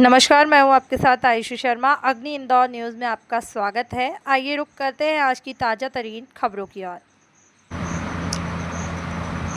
नमस्कार, मैं हूं आपके साथ आयुषी शर्मा। अग्नि इंदौर न्यूज़ में आपका स्वागत है। आइए रुक करते हैं आज की ताज़ा तरीन खबरों की ओर।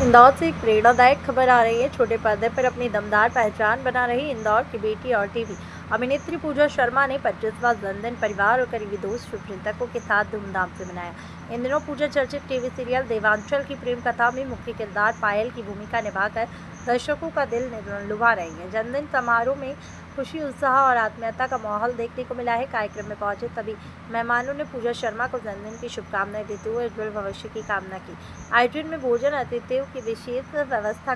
इंदौर से एक प्रेरणादायक खबर आ रही है। छोटे पर्दे पर अपनी दमदार पहचान बना रही इंदौर की बेटी और टीवी अभिनेत्री पूजा शर्मा ने 25वां जन्मदिन परिवार और करीबी दोस्त शुभचिंतकों के साथ धूमधाम से मनाया। इन दिनों पूजा चर्चित टीवी सीरियल देवांचल की प्रेम कथा में मुख्य किरदार पायल की भूमिका निभाकर दर्शकों का दिल लुभा रही हैं। जन्मदिन समारोह में खुशी, उत्साह और आत्मीयता का माहौल देखने को मिला है। कार्यक्रम में पहुंचे सभी मेहमानों ने पूजा शर्मा को जन्मदिन की शुभकामनाएं देते हुए उज्जवल भविष्य की कामना की। आयोजन में भोजन अतिथियों की विशेष व्यवस्था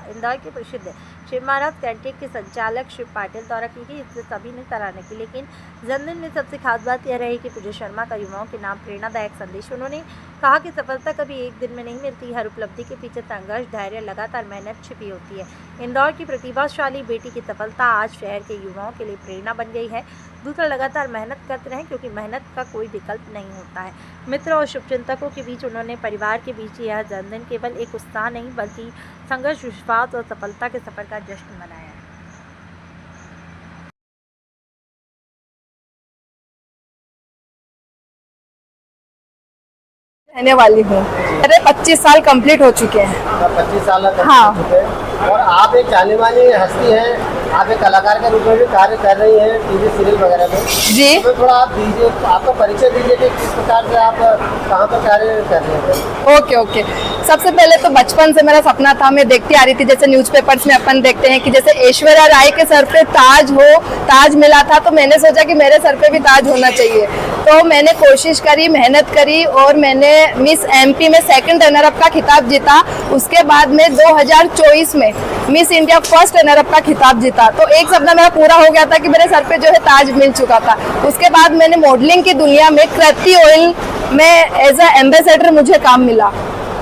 इंदौर के प्रसिद्ध शिव महाराज कैंटीन के संचालक शिव पाटिल द्वारा की गई। इससे सभी ने सराहना की। लेकिन जन्मदिन में सबसे खास बात यह रही कि पूजा शर्मा का युवाओं के नाम प्रेरणादायक संदेश। उन्होंने कहा कि सफलता कभी एक दिन में नहीं मिलती। हर उपलब्धि के पीछे संघर्ष, धैर्य, लगातार मेहनत छिपी होती है। इंदौर की प्रतिभाशाली बेटी की सफलता आज शहर के युवाओं के लिए प्रेरणा बन गई है। दूसरा, लगातार मेहनत करते रहें क्योंकि मेहनत का कोई विकल्प नहीं होता है। मित्र और शुभचिंतकों के बीच उन्होंने परिवार के बीच यह जन्मदिन केवल एक उत्साह नहीं बल्कि संघर्ष, विश्वास और सफलता के सफर का जश्न मनाया। रहने वाली हूँ। मेरे 25 साल कंप्लीट हो चुके हैं। 25 साल हाँ। हो चुके हैं और आप एक जानी मानी हस्ती हैं। आप एक कलाकार के रूप में भी कार्य कर रही हैं टीवी सीरियल वगैरह में। जी, तो थोड़ा आप दीजिए, आपका परिचय दीजिए कि किस प्रकार से आप कहाँ पर कार्य कर रहे हैं। ओके। सबसे पहले तो बचपन से मेरा सपना था, मैं देखती आ रही थी जैसे न्यूज़पेपर्स में अपन देखते हैं कि जैसे ऐश्वर्या राय के सर पे ताज मिला था, तो मैंने सोचा कि मेरे सर पे भी ताज होना चाहिए। तो मैंने कोशिश करी, मेहनत करी और मैंने मिस एमपी में सेकंड रनर अप का खिताब जीता। उसके बाद में 2024 में miss India first runner up का खिताब जीता। तो एक सपना मेरा पूरा हो गया था कि मेरे सर पे जो है ताज मिल चुका था। उसके बाद मैंने मॉडलिंग की दुनिया में कृति ऑयल में एज ए एम्बेसडर मुझे काम मिला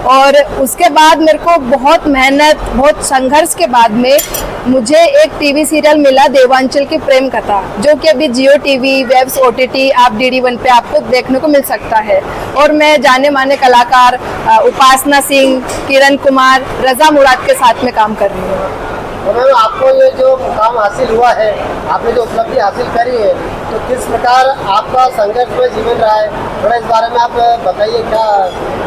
और उसके बाद मेरे को बहुत मेहनत, बहुत संघर्ष के बाद में मुझे एक टीवी सीरियल मिला देवांचल की प्रेम कथा, जो कि अभी जियो टीवी, वेब्स, OTT, आप DD1 पे आपको देखने को मिल सकता है। और मैं जाने माने कलाकार उपासना सिंह, किरण कुमार, रजा मुराद के साथ में काम कर रही हूँ। तो मैम, आपको ये जो मुकाम हासिल हुआ है, आपने जो उपलब्धि हासिल करी है, तो किस प्रकार आपका संघर्ष में जीवन रहा है, थोड़ा इस बारे में आप बताइए। क्या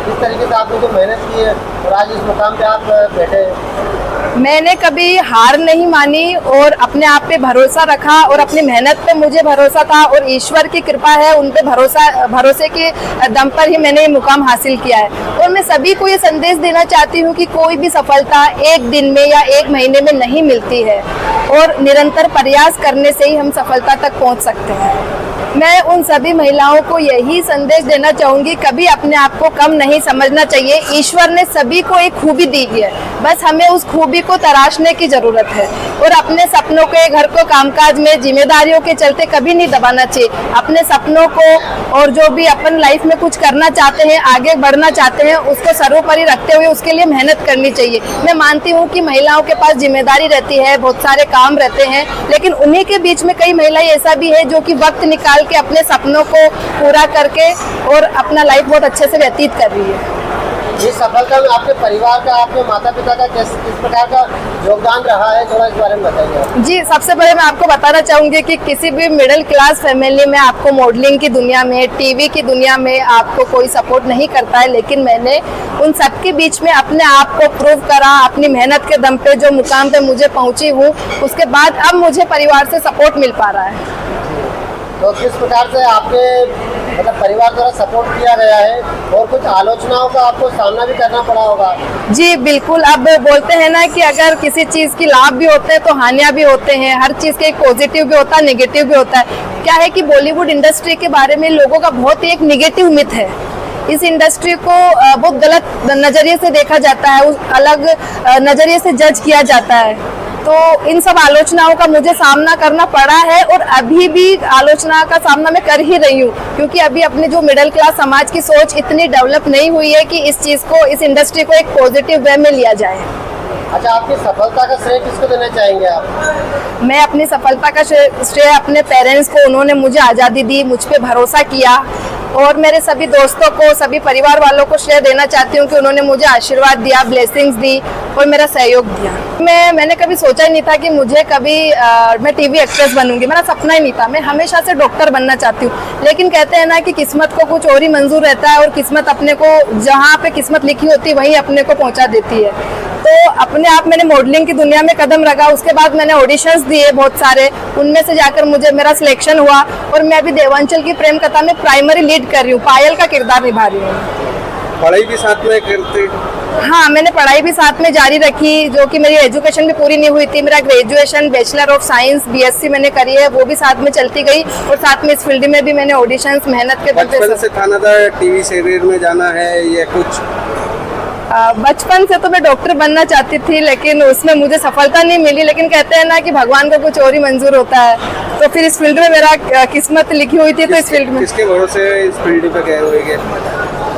किस तरीके से आपने जो मेहनत की है और आज इस मुकाम पे आप बैठे हैं। मैंने कभी हार नहीं मानी और अपने आप पे भरोसा रखा और अपनी मेहनत पे मुझे भरोसा था और ईश्वर की कृपा है, उन पे भरोसे के दम पर ही मैंने ये मुकाम हासिल किया है। और मैं सभी को ये संदेश देना चाहती हूँ कि कोई भी सफलता एक दिन में या एक महीने में नहीं मिलती है और निरंतर प्रयास करने से ही हम सफलता तक पहुँच सकते हैं। मैं उन सभी महिलाओं को यही संदेश देना चाहूँगी, कभी अपने आप को कम नहीं समझना चाहिए। ईश्वर ने सभी को एक खूबी दी है, बस हमें उस खूबी को तराशने की ज़रूरत है और अपने सपनों के, घर को, कामकाज में जिम्मेदारियों के चलते कभी नहीं दबाना चाहिए। अपने सपनों को और जो भी अपन लाइफ में कुछ करना चाहते हैं, आगे बढ़ना चाहते हैं, उसको सर्वोपरि रखते हुए उसके लिए मेहनत करनी चाहिए। मैं मानती हूँ कि महिलाओं के पास जिम्मेदारी रहती है, बहुत सारे काम रहते हैं, लेकिन उन्हीं के बीच में कई महिलाएं ऐसा भी है जो कि वक्त निकाल के अपने सपनों को पूरा करके और अपना लाइफ बहुत अच्छे से व्यतीत कर रही है। ये सफलता में आपके परिवार का, आपके माता पिता का किस प्रकार का योगदान रहा है, थोड़ा इस बारे में बताइए। जी, सबसे पहले मैं आपको बताना चाहूँगी कि किसी भी मिडिल क्लास फैमिली में आपको मॉडलिंग की दुनिया में, टीवी की दुनिया में आपको कोई सपोर्ट नहीं करता है, लेकिन मैंने उन सबके बीच में अपने आप को प्रूव करा। अपनी मेहनत के दम पे जो मुकाम पे मुझे पहुँची हूँ, उसके बाद अब मुझे परिवार से सपोर्ट मिल पा रहा है। तो किस प्रकार से आपके मतलब परिवार द्वारा सपोर्ट किया गया है और कुछ आलोचनाओं का आपको सामना भी करना पड़ा होगा। जी बिल्कुल, अब बोलते हैं ना कि अगर किसी चीज़ की लाभ भी होते हैं तो हानियां भी होते हैं। हर चीज़ के एक पॉजिटिव भी होता है, नेगेटिव भी होता है। क्या है कि बॉलीवुड इंडस्ट्री के बारे में लोगों का बहुत ही एक नेगेटिव मिथ है। इस इंडस्ट्री को बहुत गलत नज़रिए से देखा जाता है, अलग नज़रिए से जज किया जाता है। तो इन सब आलोचनाओं का मुझे सामना करना पड़ा है और अभी भी आलोचना का सामना मैं कर ही रही हूँ, क्योंकि अभी अपने जो मिडिल क्लास समाज की सोच इतनी डेवलप नहीं हुई है कि इस चीज़ को, इस इंडस्ट्री को एक पॉजिटिव वे में लिया जाए। अच्छा, आपकी सफलता का श्रेय किसको देना चाहेंगे आप? मैं अपनी सफलता का श्रेय अपने पेरेंट्स को, उन्होंने मुझे आज़ादी दी, मुझ पे भरोसा किया, और मेरे सभी दोस्तों को, सभी परिवार वालों को श्रेय देना चाहती हूँ कि उन्होंने मुझे आशीर्वाद दिया, ब्लेसिंग्स दी और मेरा सहयोग दिया। मैंने कभी सोचा ही नहीं था कि मुझे कभी मैं टीवी एक्ट्रेस बनूंगी, मेरा सपना ही नहीं था। मैं हमेशा से डॉक्टर बनना चाहती हूँ, लेकिन कहते हैं ना कि किस्मत को कुछ और ही मंजूर रहता है और किस्मत अपने को जहाँ पे किस्मत लिखी होती है वहीं अपने को पहुँचा देती है। तो अपने आप मैंने मॉडलिंग की दुनिया में कदम रखा। उसके बाद मैंने ऑडिशंस दिए बहुत सारे, उनमें से जाकर मेरा सिलेक्शन हुआ और मैं अभी देवांचल की प्रेम कथा में प्राइमरी लीड कर रही हूँ, पायल का किरदार निभा रही हूँ। पढ़ाई भी साथ में करते? हाँ, मैंने पढ़ाई भी साथ में जारी रखी, जो कि मेरी एजुकेशन भी पूरी नहीं हुई थी। मेरा graduation bachelor of science BSc मैंने करी है, वो भी साथ में चलती गई और साथ में इस फील्ड में भी मैंने ऑडिशंस मेहनत के बचपन से था ना था टीवी सीरियल में जाना है या कुछ? बचपन से तो मैं डॉक्टर बनना चाहती थी, लेकिन उसमें मुझे सफलता नहीं मिली। लेकिन कहते हैं ना कि भगवान को कुछ और ही मंजूर होता है, तो फिर इस फील्ड में मेरा किस्मत लिखी हुई थी। तो इस फील्ड में किसके भरोसे इस फील्ड पे गए हुए?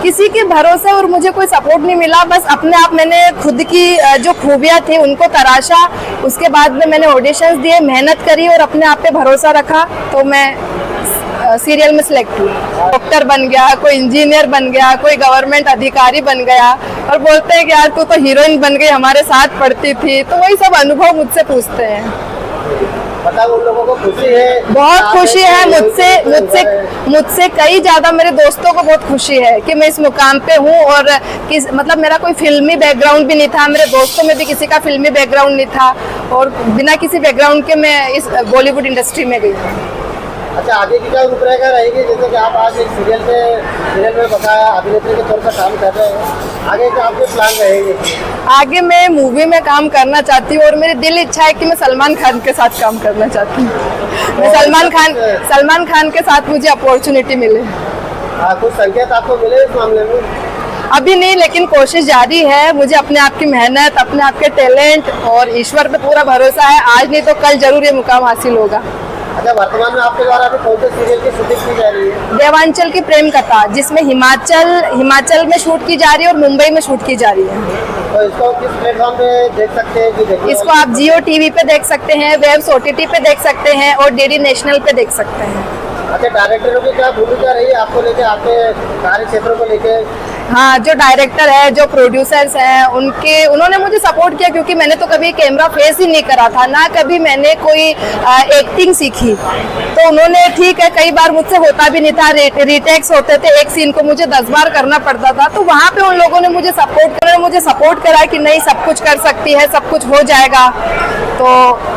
किसी के भरोसे, और मुझे कोई सपोर्ट नहीं मिला। बस अपने आप मैंने खुद की जो खूबियाँ थी उनको तराशा, उसके बाद में मैंने ऑडिशंस दिए, मेहनत करी और अपने आप पे भरोसा रखा, तो मैं सीरियल में सिलेक्ट हुई। डॉक्टर बन गया, कोई इंजीनियर बन गया, कोई गवर्नमेंट अधिकारी बन गया और बोलते हैं कि यार तू तो हीरोइन बन गई, हमारे साथ पढ़ती थी। तो वही सब अनुभव मुझसे पूछते हैं। पता उन लोगों को खुशी है, बहुत खुशी है। मुझसे कई ज्यादा मेरे दोस्तों को बहुत खुशी है कि मैं इस मुकाम पे हूँ। और मतलब मेरा कोई फिल्मी बैकग्राउंड भी नहीं था, मेरे दोस्तों में भी किसी का फिल्मी बैकग्राउंड नहीं था और बिना किसी बैकग्राउंड के मैं इस बॉलीवुड इंडस्ट्री में गई। अच्छा, आगे की क्या रूपरेखा रहेगी? जैसे कि आप आज एक सीरियल में बताया अभिनेत्री के तौर पर काम कर रहे हैं, आगे क्या आपके प्लान रहेंगे? आगे मैं मूवी में काम करना चाहती हूँ और मेरी दिल इच्छा है कि मैं सलमान खान के साथ काम करना चाहती हूँ। मैं सलमान खान के साथ मुझे अपॉर्चुनिटी मिले। कुछ संकेत आपको मिले इस मामले में? अभी नहीं, लेकिन कोशिश जारी है। मुझे अपने आप की मेहनत, अपने आप के टैलेंट और ईश्वर पे पूरा भरोसा है। आज नहीं तो कल जरूर ये मुकाम हासिल होगा। अच्छा, वर्तमान में आपके द्वारा अभी कौन से सीरियल की शूटिंग की जा रही है? देवांचल की प्रेम कथा, जिसमें हिमाचल में शूट की जा रही है और मुंबई में शूट की जा रही है। तो इसको किस प्लेटफॉर्म पे देख सकते हैं? इसको आप जियो टीवी पे देख सकते हैं, वेब्स OTT पे देख सकते हैं और DD नेशनल पे देख सकते हैं। अच्छा, डायरेक्टरों की क्या भूमिका रही है आपको लेके, आपके कार्य क्षेत्रों को लेके? हाँ, जो डायरेक्टर है, जो प्रोड्यूसर्स हैं, उन्होंने मुझे सपोर्ट किया, क्योंकि मैंने तो कभी कैमरा फेस ही नहीं करा था, ना कभी मैंने कोई एक्टिंग सीखी। तो उन्होंने, ठीक है, कई बार मुझसे होता भी नहीं था, रीटेक्स होते थे, एक सीन को मुझे 10 बार करना पड़ता था। तो वहाँ पे उन लोगों ने मुझे सपोर्ट करा कि नहीं, सब कुछ कर सकती है, सब कुछ हो जाएगा। तो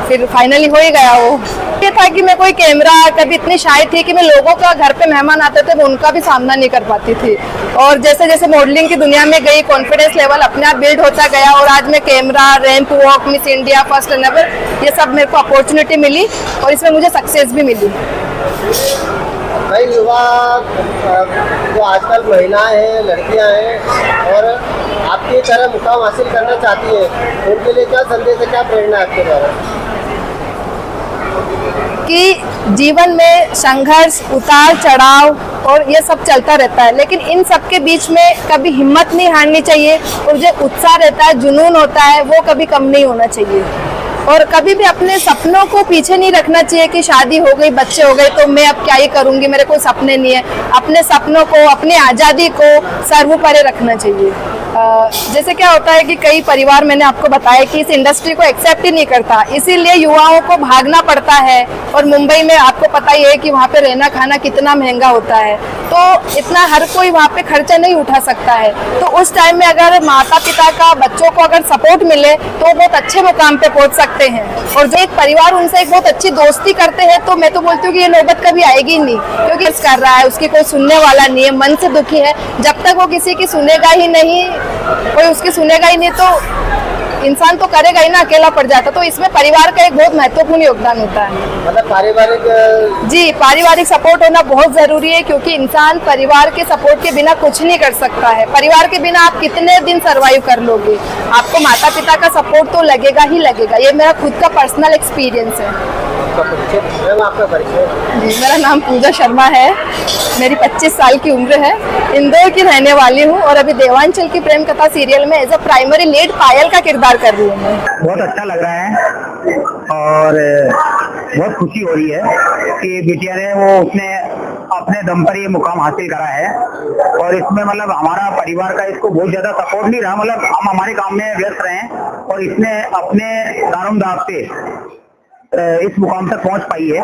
फिर फाइनली हो ही गया। वो ये था कि मैं कोई कैमरा, कभी इतनी शाय थी कि मैं लोगों का घर पे मेहमान आते थे वो उनका भी सामना नहीं कर पाती थी। और जैसे जैसे मॉडलिंग की दुनिया में गई, कॉन्फिडेंस लेवल अपने आप बिल्ड होता गया और आज मैं camera, ramp walk, miss India, first and ever, ये सब मेरे को अपॉर्चुनिटी मिली और इसमें मुझे सक्सेस भी मिली। कई युवा जो आजकल महिलाएं हैं, लड़कियां हैं और आपकी तरह मुकाम हासिल करना चाहती है, उनके लिए क्या संदेश है, क्या प्रेरणा है आपके द्वारा? कि जीवन में संघर्ष, उतार चढ़ाव और ये सब चलता रहता है, लेकिन इन सब के बीच में कभी हिम्मत नहीं हारनी चाहिए और जो उत्साह रहता है, जुनून होता है, वो कभी कम नहीं होना चाहिए। और कभी भी अपने सपनों को पीछे नहीं रखना चाहिए कि शादी हो गई, बच्चे हो गए तो मैं अब क्या ही करूंगी, मेरे कोई सपने नहीं है। अपने सपनों को, अपनी आज़ादी को सर्वोपरि रखना चाहिए। जैसे क्या होता है कि कई परिवार, मैंने आपको बताया कि इस इंडस्ट्री को एक्सेप्ट ही नहीं करता, इसीलिए युवाओं को भागना पड़ता है। और मुंबई में आपको पता ही है कि वहाँ पे रहना खाना कितना महंगा होता है, तो इतना हर कोई वहाँ पे खर्चा नहीं उठा सकता है। तो उस टाइम में अगर माता पिता का बच्चों को अगर सपोर्ट मिले तो वो बहुत अच्छे मुकाम पे पहुँच सकते हैं। और जो एक परिवार उनसे एक बहुत अच्छी दोस्ती करते हैं, तो मैं तो बोलती हूँ कि ये नौबत कभी आएगी नहीं, क्योंकि इस कर रहा है, उसकी कोई सुनने वाला नहीं है, मन से दुखी है। जब तक वो किसी की सुनेगा ही नहीं, कोई उसकी सुनेगा ही नहीं, तो इंसान तो करेगा ही ना, अकेला पड़ जाता। तो इसमें परिवार का एक बहुत महत्वपूर्ण योगदान होता है। मतलब पारिवारिक सपोर्ट होना बहुत जरूरी है, क्योंकि इंसान परिवार के सपोर्ट के बिना कुछ नहीं कर सकता है। परिवार के बिना आप कितने दिन सरवाइव कर लोगे? आपको माता पिता का सपोर्ट तो लगेगा ही लगेगा। ये मेरा खुद का पर्सनल एक्सपीरियंस है। बारे में आपका परिचय। जी, मेरा नाम पूजा शर्मा है। मेरी 25 साल की उम्र है। इंदौर की रहने वाली हूँ और अभी देवांचल की प्रेम कथा सीरियल में एज अ प्राइमरी लीड पायल का किरदार कर रही हूँ मैं। बहुत अच्छा लग रहा है और बहुत खुशी हो रही है कि बिटिया ने उसने अपने दम पर ये मुकाम हासिल करा है। और इसमें मतलब हमारा परिवार का इसको बहुत ज्यादा सपोर्ट नहीं रहा, मतलब हम हमारे काम में व्यस्त रहे और इसने अपने दारोमदार से इस मुकाम तक पहुंच पाई है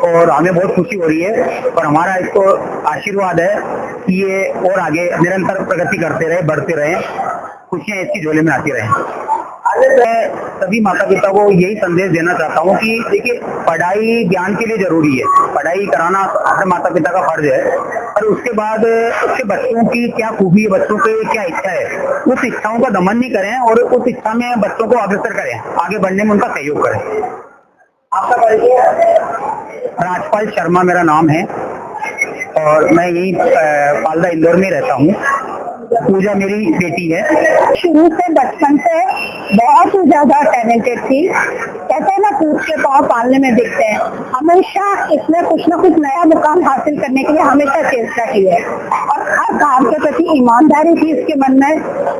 और हमें बहुत खुशी हो रही है। और हमारा इसको आशीर्वाद है कि ये और आगे निरंतर प्रगति करते रहे, बढ़ते रहे, खुशियां इसकी झोले में आती रहे। मैं सभी माता पिता को यही संदेश देना चाहता हूँ कि देखिए, पढ़ाई ज्ञान के लिए जरूरी है, पढ़ाई कराना अपने माता पिता का फर्ज है। और उसके बाद उसके बच्चों की क्या खूबी है, बच्चों की क्या इच्छा है, उस इच्छाओं का दमन नहीं करें और उस इच्छा में बच्चों को अग्रसर करें, आगे बढ़ने में उनका सहयोग करें। आपका परिचय? राजपाल शर्मा मेरा नाम है और मैं यही पालदा इंदौर में रहता हूँ। पूजा मेरी बेटी है। शुरू से बचपन से बहुत ही ज्यादा टैलेंटेड थी। कहते हैं ना, पूछ के पाँव पालने में दिखते हैं। हमेशा इसने कुछ न कुछ नया मुकाम हासिल करने के लिए हमेशा चेष्टा की है और हर काम के प्रति ईमानदारी थी इसके मन में।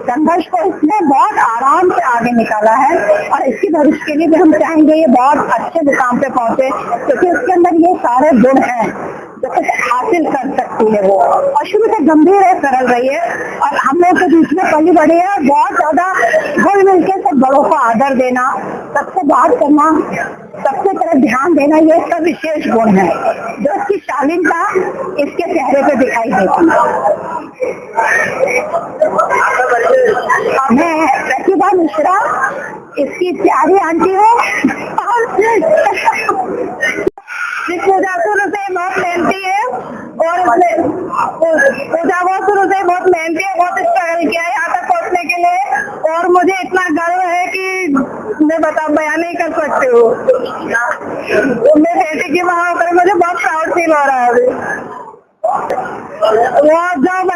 संघर्ष को इसने बहुत आराम से आगे निकाला है और इसके भविष्य के लिए भी हम चाहेंगे ये बहुत अच्छे मुकाम पे पहुंचे, क्योंकि इसके अंदर ये सारे गुण हैं जो कुछ हासिल कर सकती है वो। और शुरू से गंभीर है, सरल रही है और हम लोग के बीच में पली बड़ी है। बहुत ज्यादा घुल मिल के सब बड़ों को आदर देना, सबसे बात करना, सबसे तरफ ध्यान देना, ये सब विशेष गुण है जो इसकी शालीनता इसके चेहरे पे दिखाई देती है। मैं प्रतिभा मिश्रा इसकी प्यारी आंटी हूँ। पूजा शुरू से बहुत मेहनती है और पूजा बहुत शुरू से बहुत मेहनती है, बहुत स्ट्रगल किया है यहाँ तक पहुँचने के लिए। और मुझे इतना गर्व है कि मैं बयान नहीं कर सकती हूँ। मैं बेटी की माँ होकर मुझे बहुत प्राउड फील हो रहा है अभी। वो जब